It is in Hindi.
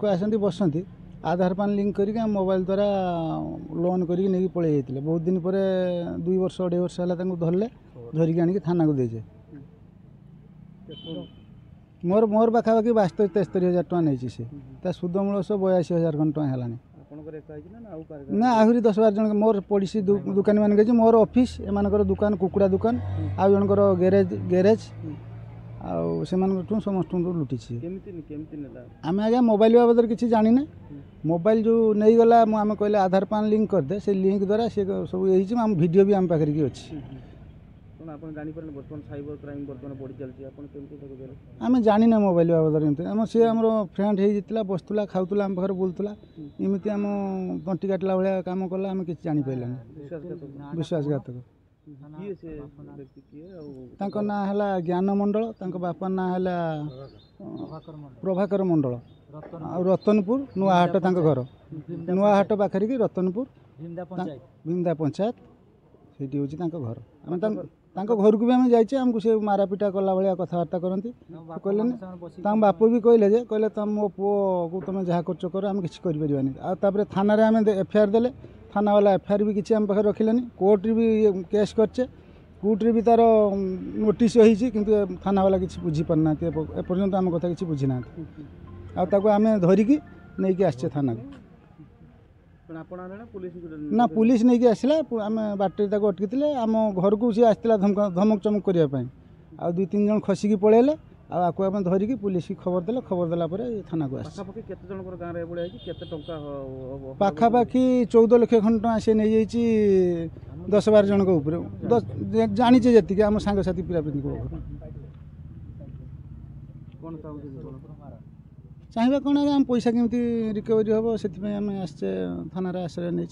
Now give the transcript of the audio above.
लोक आसती बसती आधार पान लिंक करके मोबाइल द्वारा लोन करके नहीं पलि जाते बहुत दिन पर 2 वर्ष 2.5 वर्ष है धरले धरिकी आणिक थाना को देजे मोर मोर पाखापाखि 72-73 हजार टଙ୍କା नहीं से सुध मूल सब 82,000 खंड टଙ୍କା है ना आहरी 10-12 जन मोर पड़ोसी दुकानी मान मोर ऑफिस एम दुकान कुकुड़ा दुकान आउ जनकर गैरेज से समस्त लुटी आम आज्ञा मोबाइल बाबद किसी जानी मोबाइल जो नहीं गला आम कहले आधार पान लिंक करदे से लिंक द्वारा से सब ये आम वीडियो भी आम पाखे अच्छी आम जानी ना मोबाइल बाबद आम सी आम फ्रेंड होता बसुला खाऊला आम पाखे बुलूला इमती आम तंटी काटला भाया कम कला आम कि जापारा विश्वासघातक ना है ज्ञान मंडल बापा ना है प्रभाकर मंडल रतनपुर नुआहाट घर नुआहाट पाखे कि रतनपुर भिंदा पंचायत से घर आम घर को भी आम जाइए आमको से मारापिटा कला भाया कथबार्ता करती कहले बाप भी कहले तुम मो पुओ को तुम जहाँ कर कर आम किसी कर थाना आम एफआईआर देले थाना वाला एफआईआर भी किसी आम पाखे रखिलानी कोर्ट भी केस करचे कोर्ट भी तार नोटिस होती किंतु थाना वाला किसी बुझीपारना एपर्यंत आम कथा किसी बुझी ना आम धरिकी नहीं कि आसचे थाना ना पुलिस नहीं कि आसला आम बाटर अटकी आम घर को सी आसला धमक चमक करने आ 2-3 जन खसिकी पलैले आपको आम धरिकी पुलिस की खबर देला थाना को पाखापाखि 14 लाख खंड टଙ୍କା से नहीं जाइए 10-12 जन ऊपर जानीचे जी आम सांगसाथी पिरापिंदी चाहिए कौन आम पैसा केमती रिकवरी हम से आम आसचे थाना आश्रय नहीं।